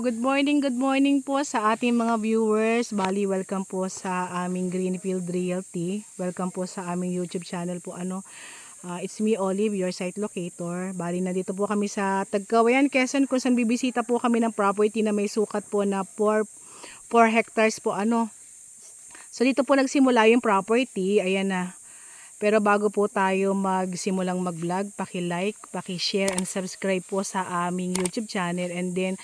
good morning po sa ating mga viewers. Bali, welcome po sa aming Greenfield Realty. Welcome po sa aming YouTube channel po. It's me, Olive, your site locator. Bali, nandito po kami sa Tagkawayan, Quezon, kung saan bibisita po kami ng property na may sukat po na 4 hectares po. So, dito po nagsimula yung property. Ayan na. Pero bago po tayo magsimulang mag-vlog, paki-like, paki-share and subscribe po sa aming YouTube channel, and then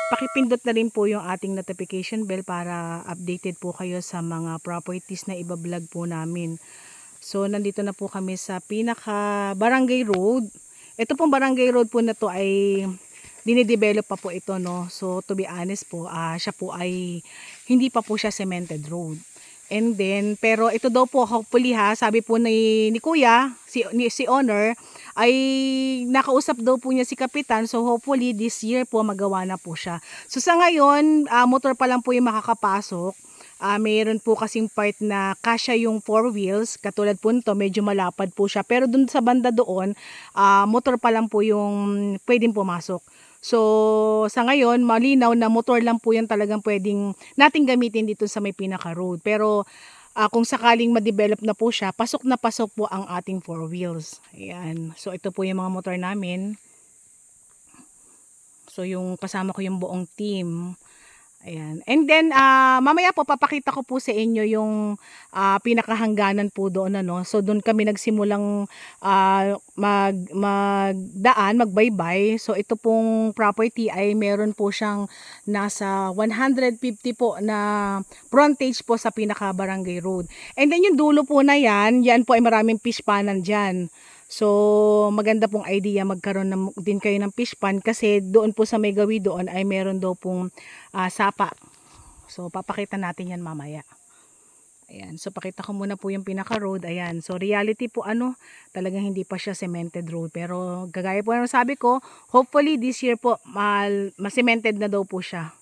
pakipindot na rin po yung ating notification bell para updated po kayo sa mga properties na iba-vlog po namin. So nandito na po kami sa pinaka barangay road. Ito pong barangay road po na to ay dinidevelop pa po ito, no. So to be honest po, siya po ay hindi pa po siya cemented road. And then, pero ito daw po, hopefully sabi po ni Kuya, si Honor, ay nakausap daw po niya si Kapitan. So hopefully this year po magawa na po siya. So sa ngayon, motor pa lang po yung makakapasok. Mayroon po kasing part na kasya yung 4 wheels, katulad po nito, medyo malapad po siya. Pero dun sa banda doon, motor pa lang po yung pwedeng pumasok. So, sa ngayon, malinaw na motor lang po yan talagang pwedeng nating gamitin dito sa may pinaka road. Pero, kung sakaling ma-develop na po siya, pasok na pasok po ang ating 4 wheels. Ayan. So, ito po yung mga motor namin. So, yung kasama ko yung buong team. Ayan. And then, mamaya po, papakita ko po sa inyo yung pinakahangganan po doon. So, doon kami nagsimulang magbaybay. So, ito pong property ay meron po siyang nasa 150 po na frontage po sa pinaka-barangay road. And then, yung dulo po na yan po ay maraming fish panan dyan. So, maganda pong idea magkaroon din kayo ng fish pan kasi doon po sa may gawi doon ay meron daw pong sapa. So, papakita natin yan mamaya. Ayan. So, pakita ko muna po yung pinaka-road. Ayan. So, reality po talagang hindi pa siya cemented road. Pero, gagaya po ng sabi ko, hopefully this year po, ma-cemented na daw po siya.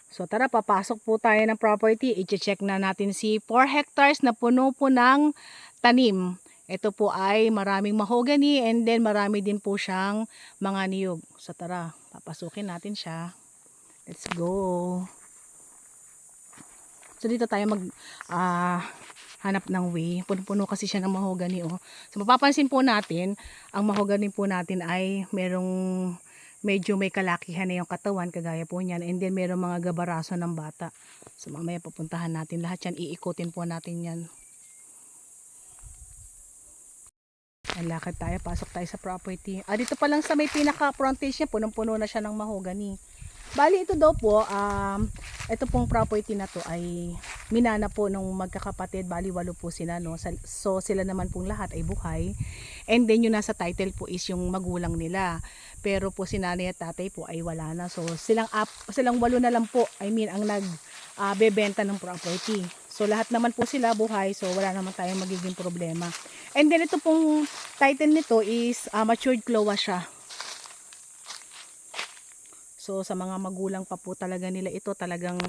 So, tara, papasok po tayo ng property. I-check na natin si 4 hectares na puno po ng tanim. Ito po ay maraming mahogany and then marami din po siyang mga niyog. So tara, papasukin natin siya. Let's go. So dito tayo hanap ng way. Puno-puno kasi siya ng mahogany. So mapapansin po natin, ang mahogany po natin ay medyo may kalakihan na yung katawan, kagaya po niyan. And then merong mga gabaraso ng bata. So mamaya pupuntahan natin lahat yan. Iikutin po natin yan. Lakad tayo, pasok tayo sa property. Dito pa lang sa may pinaka frontage niya, punong-puno na siya ng mahogany. Bali ito daw po, ito pong property na to ay minana po nung magkakapatid. Bali 8 po sila, no. So sila naman pong lahat ay buhay. And then yung nasa title po is yung magulang nila. Pero po si nanay at tatay po ay wala na. So silang 8 na lang po, ang bebenta ng property. So lahat naman po sila buhay, so wala naman tayong magiging problema. And then ito pong title nito is matured cloa siya. So sa mga magulang pa po talaga nila ito, talagang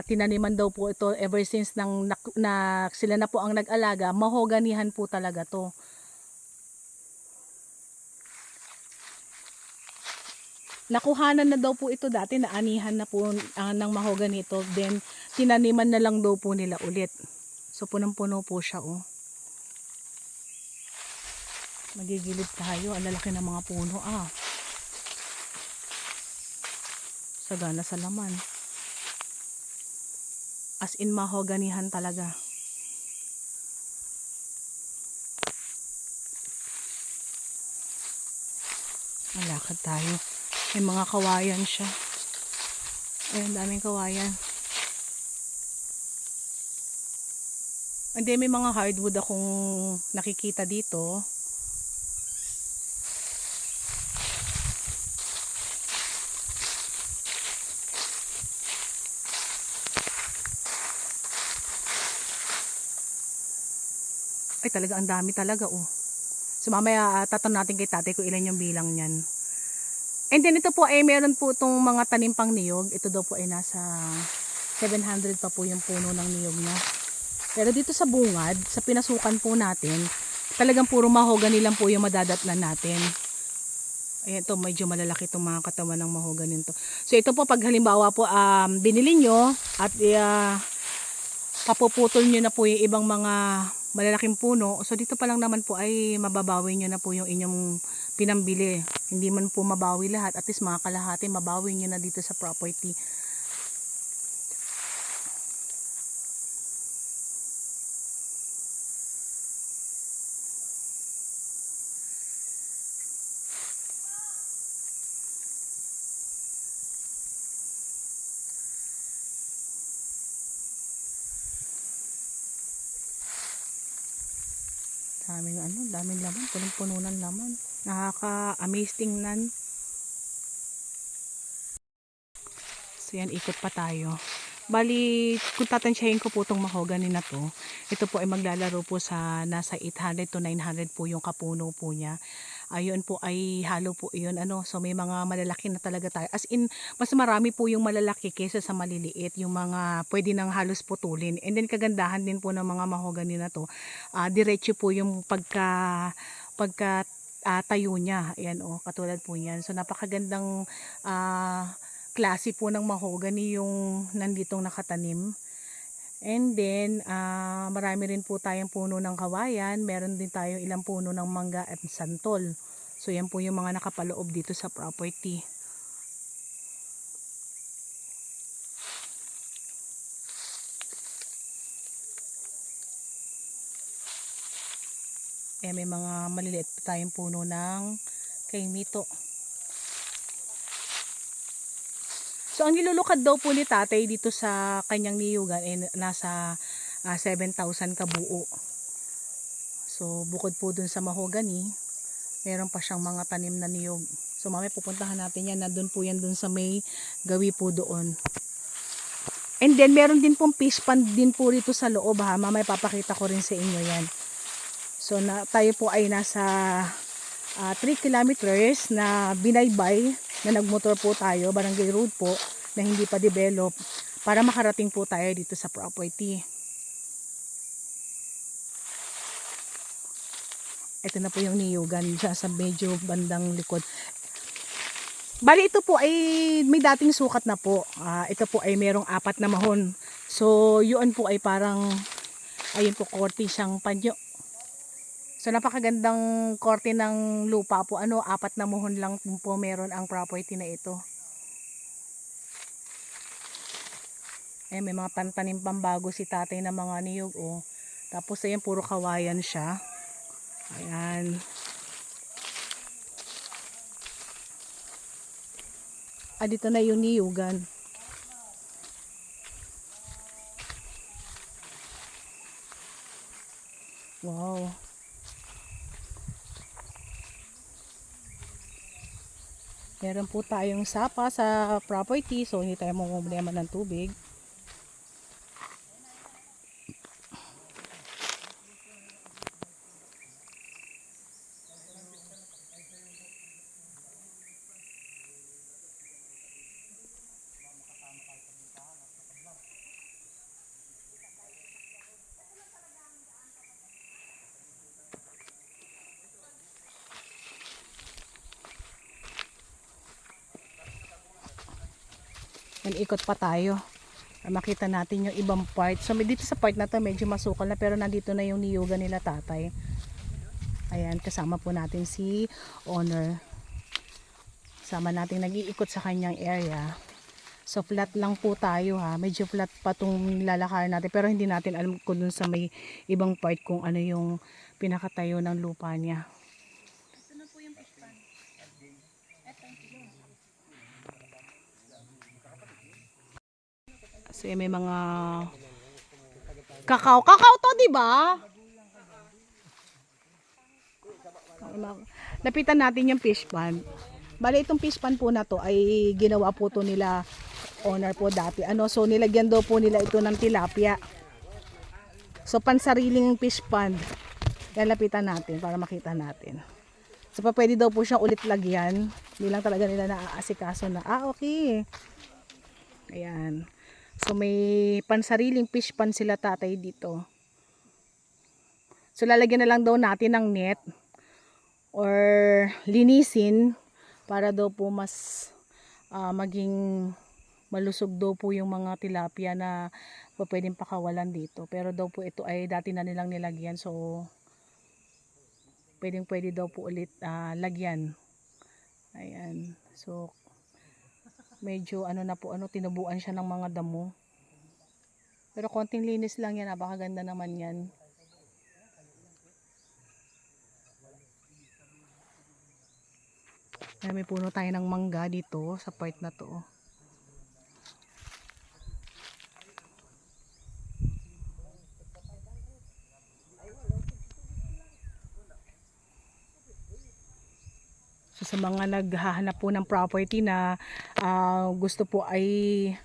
tinaniman daw po ito ever since sila na po ang nag-alaga. Mahoganihan po talaga to. Nakuhanan na daw po ito dati, naanihan na po ng mahogany ito. Then, tinaniman na lang daw po nila ulit. So, punong-puno po siya, Magigilid tayo. Ang lalaki ng mga puno, Sagana sa laman. As in, mahoganihan talaga. Malakad tayo. May mga kawayan siya. Ayun, daming kawayan. Hindi, may mga hardwood akong nakikita dito. Ay, talaga ang dami talaga, So mamaya tatanong natin kay tatay kung ilan yung bilang niyan. And then ito po ay meron po itong mga tanim pang niyog. Ito daw po ay nasa 700 pa po yung puno ng niyog niya. Pero dito sa bungad, sa pinasukan po natin, talagang puro mahogany lang po yung madadatnan natin. Ayan, ito medyo malalaki itong mga katawan ng mahogany to. So ito po, pag halimbawa po binili nyo at kapuputol nyo na po yung ibang mga malalaking puno, so dito pa lang naman po ay mababawi nyo na po yung inyong pinambili. Hindi man po mabawi lahat, at least mga kalahati mabawi nyo na dito sa property. Daming laman, punong-puno ng laman. Nakaka-amaze tingnan. So yan, ikot pa tayo. Bali, kung tatansyahin ko po itong mahogany na to, ito po ay maglalaro po sa nasa 800 to 900 po yung kapuno po niya. Ayun po ay halo po yun. So may mga malalaki na talaga tayo. As in, mas marami po yung malalaki kaysa sa maliliit. Yung mga pwede nang halos putulin. And then kagandahan din po ng mga mahogany na to. Diretso po yung pagka tayo niya. Ayan katulad po niyan. So napakagandang klase po ng mahogany yung nanditong nakatanim. And then, marami rin po tayong puno ng kawayan. Meron din tayong ilang puno ng mangga at santol. So, yan po yung mga nakapaloob dito sa property. May mga maliliit pa tayong puno ng kaimito. So, ang nilulukad daw po ni tatay dito sa kanyang niyugan ay nasa 7,000 kabuo. So, bukod po dun sa mahogany, meron pa siyang mga tanim na niyog. So, mamaya pupuntahan natin yan. Nandun po yan dun sa may gawi po doon. And then, meron din pong fish pond din po rito sa loob ha. Mamaya papakita ko rin sa inyo yan. So, tayo po ay nasa 3 kilometers na binaybay na nagmotor po tayo, barangay road po, na hindi pa develop, para makarating po tayo dito sa property. Ito na po yung niyugan sa medyo bandang likod. Bali ito po ay may dating sukat na po. Ito po ay merong 4 na mahon. So yun po ay parang ayun po, korte siyang panyo. So napakagandang korte ng lupa po. 4 na mahon lang po meron ang property na ito. May mga pantanim pambago si tatay na mga niyog Tapos ayan, puro kawayan siya. Ayan. Dito na yung niyugan. Wow. Meron po tayong sapa sa property, so hindi tayo mamumblema ng tubig. Ikot pa tayo. Makita natin yung ibang part. So dito sa part na to medyo masukal na, pero nandito na yung niyugan nila tatay. Ayan, kasama po natin si owner. Sama natin nag-iikot sa kanyang area. So flat lang po tayo ha. Medyo flat pa tong lalakarin natin, pero hindi natin alam kung dun sa may ibang part kung ano yung pinakatayo ng lupa niya. Ito na po yung pispan. So may mga kakao to, di ba? Lapitan natin yung fish pond. Bali itong fish pond po na to ay ginawa po to nila owner po dati. So nilagyan daw po nila ito ng tilapia. So pansariling fish pond. Yan, lapitan natin para makita natin. So pwede daw po siyang ulit lagyan. Hindi lang talaga nila naaasikaso na okay. Ayan. So may pansariling fish pond sila tatay dito. So lalagyan na lang daw natin ng net or linisin para daw po mas maging malusog daw po yung mga tilapia na pwedeng pakawalan dito. Pero daw po ito ay dati na nilang nilagyan, so pwede daw po ulit lagyan. Ayan, so medyo ano na po, tinubuan siya ng mga damo. Pero konting linis lang yan, napakaganda naman yan. Ayan, may puno tayo ng mangga dito sa part na to. So sa mga naghahanap po ng property na gusto po ay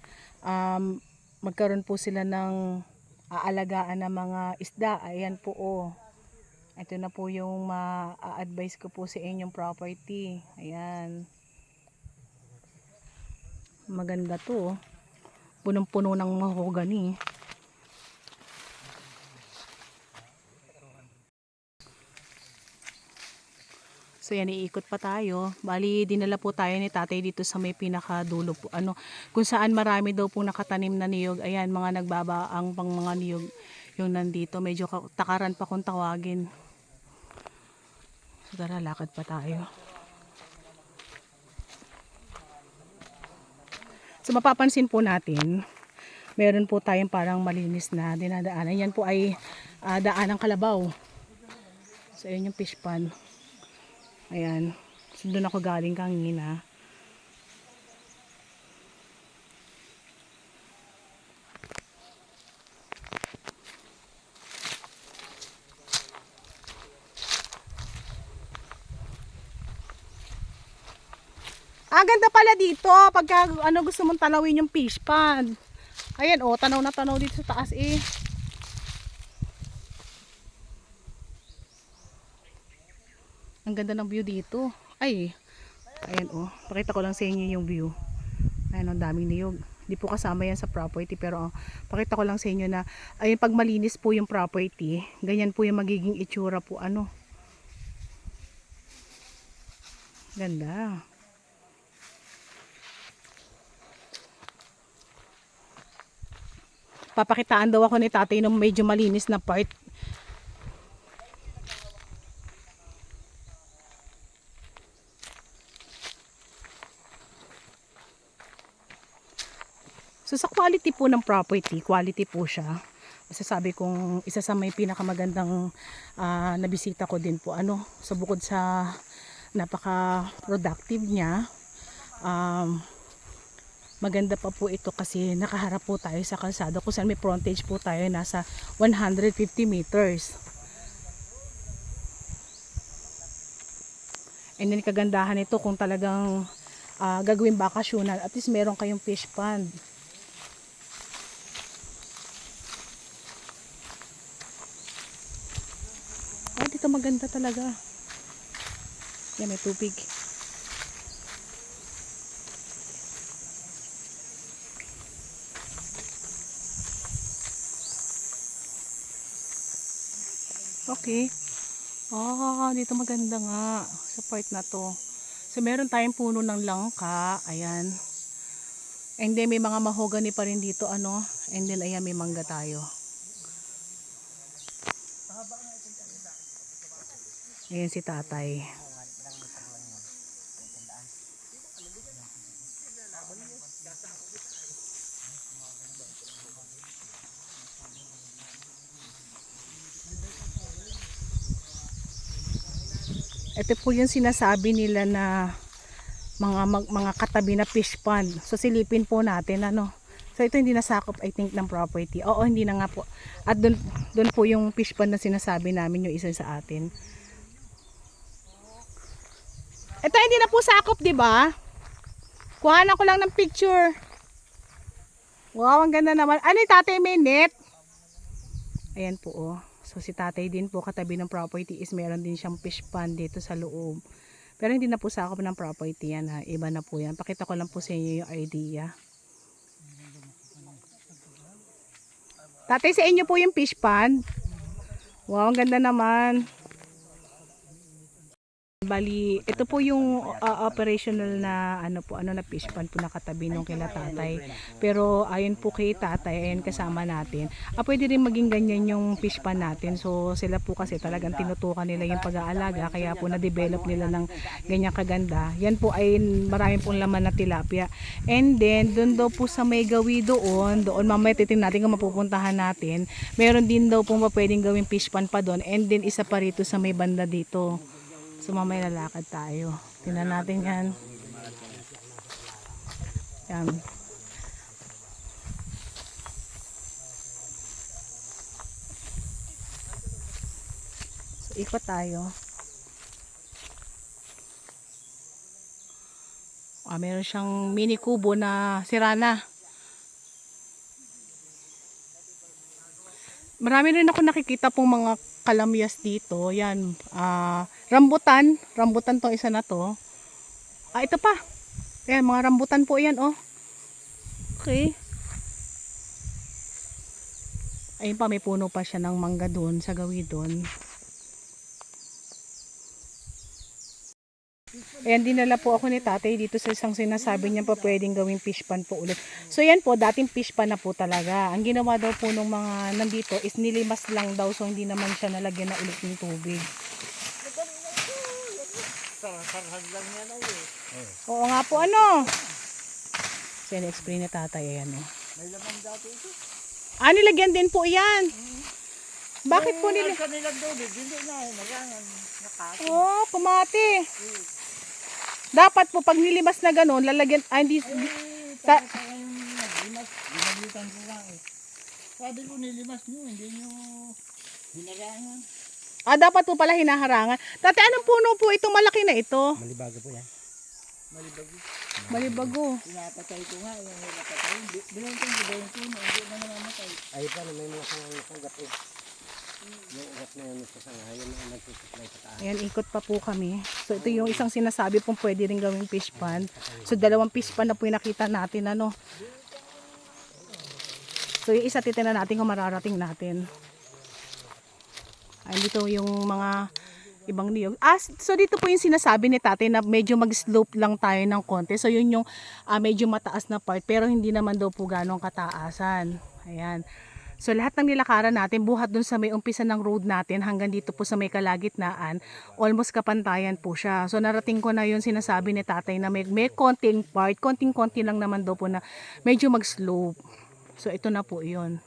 magkaroon po sila ng aalagaan ng mga isda, ayan po ito na po yung ma-advise ko po sa inyong property. Ayan, maganda to, punong-puno ng mahogany. So yan, iikot pa tayo. Bali, dinala po tayo ni tatay dito sa may pinakadulo po. Kung saan marami daw po nakatanim na niyog. Ayan, mga nagbabaang pang mga niyog yung nandito. Medyo takaran pa kung tawagin. So tara, lakad pa tayo. So mapapansin po natin, meron po tayong parang malinis na dinadaanan. Yan po ay daan ng Kalabaw. So yun yung fish pond. Ayan, so doon ako galing kanina. Ganda pala dito pagka gusto mong tanawin yung fish pond. Ayan tanaw na tanaw dito sa taas Ang ganda ng view dito. Ayan pakita ko lang sa inyo yung view. Ayan, ang daming niyog. Hindi po kasama yan sa property, pero pakita ko lang sa inyo na ayun, pag malinis po yung property, ganyan po yung magiging itsura po. Ganda. Papakitaan daw ako ni tatay ng medyo malinis na part. So sa quality po ng property, quality po siya. Masasabi kong isa sa may pinakamagandang nabisita ko din po. So bukod sa napaka-productive niya, maganda pa po ito kasi nakaharap po tayo sa kalsada kung saan may frontage po tayo nasa 150 meters. And then kagandahan ito kung talagang gagawin bakasyonan, at least meron kayong fish pond. Ay, dito maganda talaga. Yan, may tubig. Okay. Dito maganda nga sa part na to. So meron tayong puno ng langka, ayan. And then may mga mahogany pa rin dito, and then ayan, may mangga tayo. Ayan si tatay. Ito po yung sinasabi nila na mga katabi na fish pond. So silipin po natin So ito hindi nasakop, I think, ng property. Oo, hindi na nga po. At doon po yung fish pond na sinasabi namin, yung isa sa atin. Ito hindi na po sakop, 'di ba? Kuhanan ko lang ng picture. Wow, ang ganda naman. Ano yung tatay, may net? Ayan po So si tatay din po, katabi ng property is meron din siyang fish pond dito sa loob. Pero hindi na po sakop ng property yan Iba na po yan. Pakita ko lang po sa inyo yung idea. Tatay, sa inyo po yung fish pond. Wow, ang ganda naman. Bali, ito po yung operational na na fish pan po nakatabi nung kila tatay. Pero ayon po kay tatay, ayon kasama natin. Pwede rin maging ganyan yung fish pan natin. So sila po kasi talagang tinutukan nila yung pag-aalaga, kaya po na-develop nila ng ganyan kaganda. Yan po ay maraming pong laman na tilapia. And then doon daw po sa may gawi doon mamaya titingnan natin kung mapupuntahan natin. Meron din daw po pwedeng gawing fish pan pa doon, and then isa pa rito sa may banda dito. So mamaya lalakad tayo. Tingnan natin yan. Yan. So ikot tayo. Meron siyang mini kubo na sira na. Marami rin ako nakikita pong mga kalamyas dito. Yan. Rambutan. Rambutan tong isa na to. Ito pa. Ayan, mga rambutan po yan, oh. Okay. Ayun pa, may puno pa siya ng mangga doon, sa gawi doon. Ayan, dinala po ako ni tatay dito sa isang sinasabi niya pa pwedeng gawing fish pan po ulit. So yan po, dating fish pan na po talaga. Ang ginawa daw po ng mga nandito is nilimas lang daw, so hindi naman siya nalagyan na ulit ng tubig. Oo nga po, ano? So yan, explain ni tatay, ayan o. May laman dati ito. Nilagyan din po yan. Bakit po nila? Kanilang tubig, hindi na, nagangan. Pumati. Dapat po pag nilimas na gano'n, lalagyan, hindi, Ginalitan ko nga eh. Sabi ko nilimas nyo, hindi nyo hinarangan. dapat po pala hinaharangan. Dati anong puno po itong malaki na ito? Malibago po yan. Malibago. Malibago. Pinapatay ko nga, yung napatay. Binuntin ko ba yung puno, hindi na namamatay. Ay pa, may mga sangat eh. Yung ugat na yun sa sanga, yun ang nagsusupply pataas. Ayan, ikot pa po kami. So ito yung isang sinasabi pong pwede rin gawing fish pan. So dalawang fish pan na po yung nakita natin, ano. So yung isa titignan natin kung mararating natin. Ay, dito yung mga ibang niyog. So dito po yung sinasabi ni tatay na medyo mag-slope lang tayo ng konti. So yun yung medyo mataas na part, pero hindi naman daw po ganong kataasan. Ayan. So lahat ng nilakaran natin, buhat dun sa may umpisa ng road natin hanggang dito po sa may kalagitnaan, almost kapantayan po siya. So narating ko na yun sinasabi ni tatay na may konting part, konting-konti lang naman daw po na medyo mag-slope. So ito na po yun.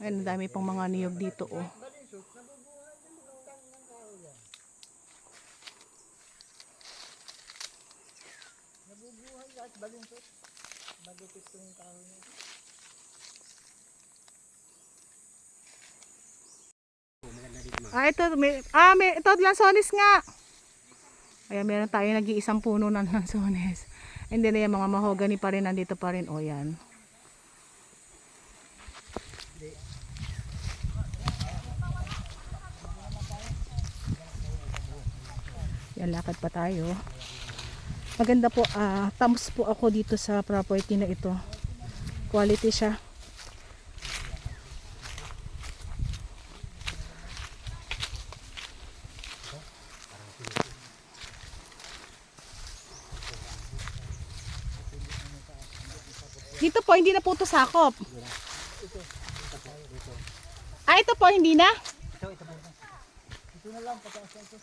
Ayun, dami pong mga niyog dito, oh. Nabubuhay lahat balinsot. Bagupit ko yung kahoy nito. Ito lansones nga. Ayan, meron tayo nag-iisang puno ng lansones. And then ayan, mga mahogany pa rin, nandito pa rin, o yan. Yan, lakad pa tayo. Maganda po, thumbs po ako dito sa property na ito. Quality siya. Dito po, hindi na po ito sakop. Ito po, hindi na? Ito na lang, pataas ito.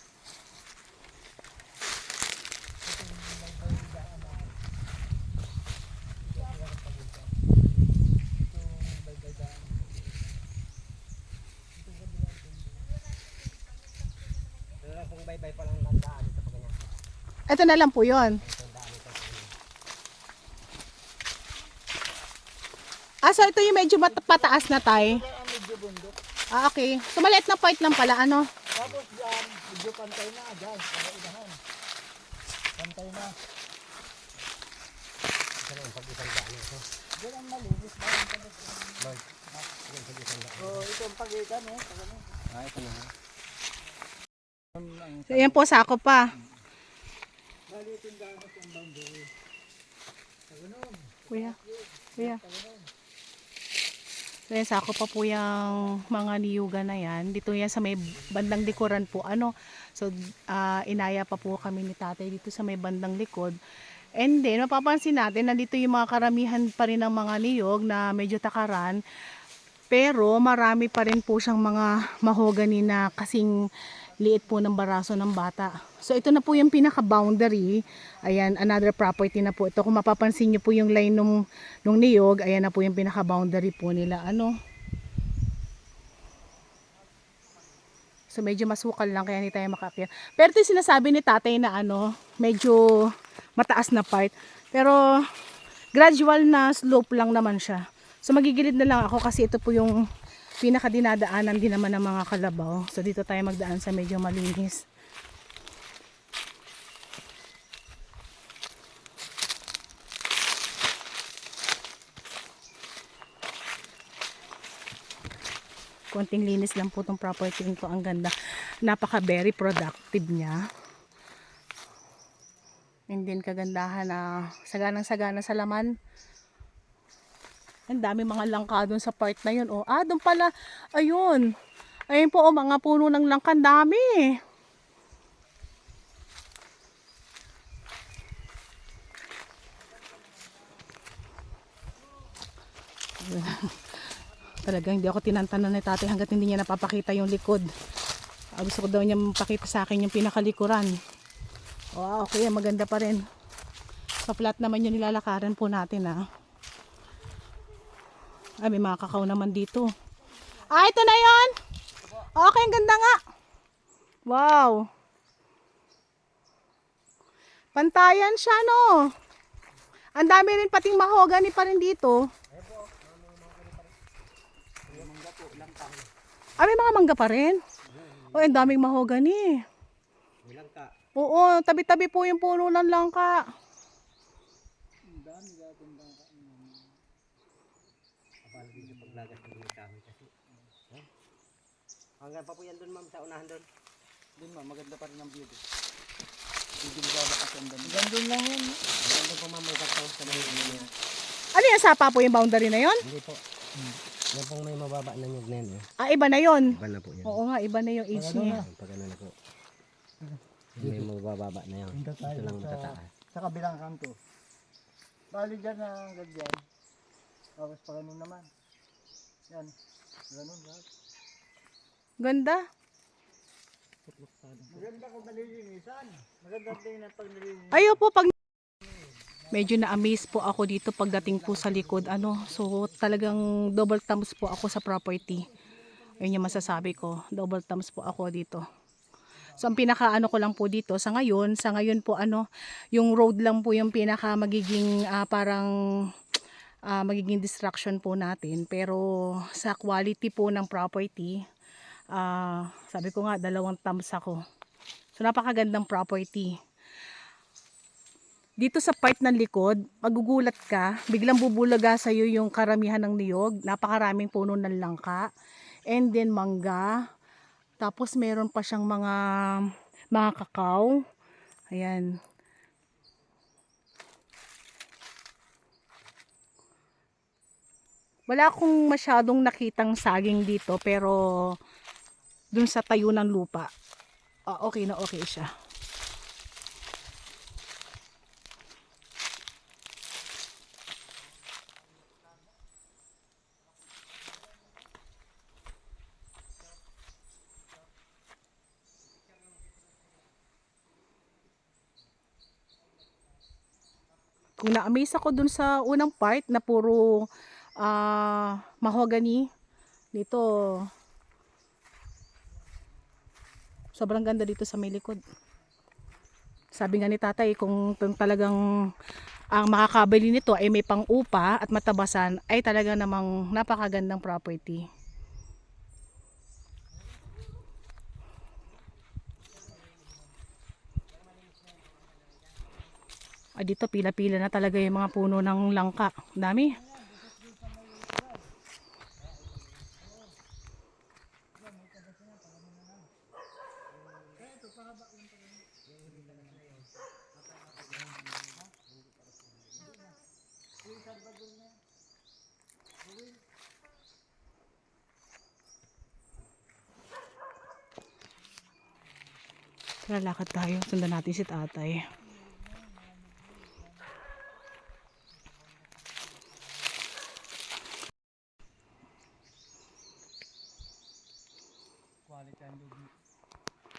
Bye-bye pa lang landaan dito pa ganyan. Ito na lang po yun. So ito yung medyo pataas na tayo. Medyo bundok. Okay. So maliit na part lang pala, ano? Tapos dyan, medyo pantay na dyan. Pag-idahan. Pantay na. Ito na yung pag-isang daan ito. Diyan ang malinis ba? Ito ang pag-ikan eh. Ito na. So yan po, sakop pa. Kuya. So yan, sako pa po yung mga niyugan na yan. Dito yan sa may bandang likuran po. So inaya pa po kami ni tatay dito sa may bandang likod. And then mapapansin natin nandito yung mga karamihan pa rin ng mga niyog na medyo takaran. Pero marami pa rin po siyang mga mahogany na kasing liit po ng baraso ng bata. So ito na po yung pinaka-boundary. Ayan, another property na po ito. Kung mapapansin nyo po yung line nung niyog, ayan na po yung pinaka-boundary po nila. So medyo masukal lang kaya hindi tayo makaakyat. Pero ito yung sinasabi ni tatay na medyo mataas na part. Pero gradual na slope lang naman siya. So magigilid na lang ako kasi ito po yung pinakadinadaanan din naman ng mga kalabaw. So dito tayo magdaan sa medyo malinis. Konting linis lang po itong property nito. Ang ganda. Napaka very productive niya. And then kagandahan na saganang-sagana sa laman. Ang dami mga langka doon sa part na yun. Doon pala. Ayun. Ayun po, mga puno ng langka. Ang dami. Talagang hindi ako tinantanan ni tatay hanggat hindi niya napapakita yung likod. Gusto ko daw niya mapakita sa akin yung pinakalikuran. Okay, maganda pa rin. Sa flat naman yung nilalakaran po natin may mga kakao naman dito. Ito na yon. Okay, ang ganda nga. Wow. Pantayan siya, no? Ang dami rin pating mahogany pa rin dito. May mga mangga pa rin. Ang daming mahogany. Langka. Oo, tabi-tabi po yung puno ng langka. Ang dami gatong langka. Kapal din sa paglagas ng kami kasi. Hanggang pa po yan doon, ma'am, sa unahan doon. Doon, ma'am, maganda pa rin ang view doon. Hindi baba kasi ang dami. Gandun lang yun. Maganda po, ma'am, may kakao sa mga niya. Ano yan, sapa po yung boundary na yon? Hindi po. Yan pong may mababa na nyug na yan. Iba na yon. Iba na po yan. Oo nga, iba na yung age niya. Pag ano na po. May mababa na yan. Ito lang matataas. Sa kabilang kanto. Bali dyan na hanggang dyan. Tapos pa ganun naman. Yan. Ganun lahat. Ganda. Maganda kung nalilinisan. Maganda din na pag nalilinisan. Ayo po, pag medyo na-amaze po ako dito pagdating po sa likod. So talagang double thumbs po ako sa property. Ayun yung masasabi ko. Double thumbs po ako dito. So ang pinaka ko lang po dito sa ngayon po yung road lang po yung pinaka magiging magiging distraction po natin. Pero sa quality po ng property, sabi ko nga 2 thumbs ako. So napakagandang property. Dito sa part ng likod, magugulat ka, biglang bubulaga sa iyo yung karamihan ng niyog, napakaraming puno ng langka, and then mangga, tapos meron pa siyang mga kakao. Ayan. Wala akong masyadong nakitang saging dito, pero dun sa tayo ng lupa, okay na okay siya. Kung na-amaze ako dun sa unang part na puro mahogany, dito sobrang ganda dito sa may likod. Sabi nga ni tatay, kung talagang ang makakabili nito ay may pang-upa at matabasan, ay talaga namang napakagandang property. Dito pila-pila na talaga yung mga puno ng langka. Dami. Tara, lakad tayo. Sundan natin si tatay.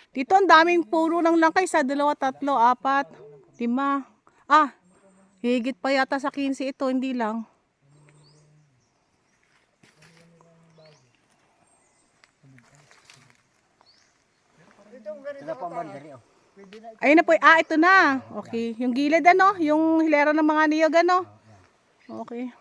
Dito ang daming puro ng langkay sa 2, 3, 4, 5. Ah, higit pa yata sa 15 ito, hindi lang. Itong ganito Sila pa ang bandari, oh. pwede na Ayun na po, ito na. Okay, yung gilid ano, yung hilera ng mga niyog ano. Okay.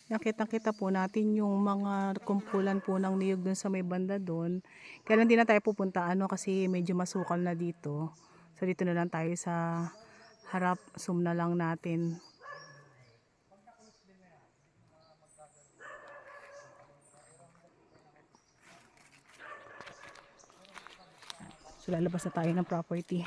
Nakita-kita po natin yung mga kumpulan po ng niyog dun sa may banda dun. Kaya hindi na tayo pupunta ano kasi medyo masukal na dito. So dito na lang tayo sa harap, zoom na lang natin. So lalabas na tayo ng property.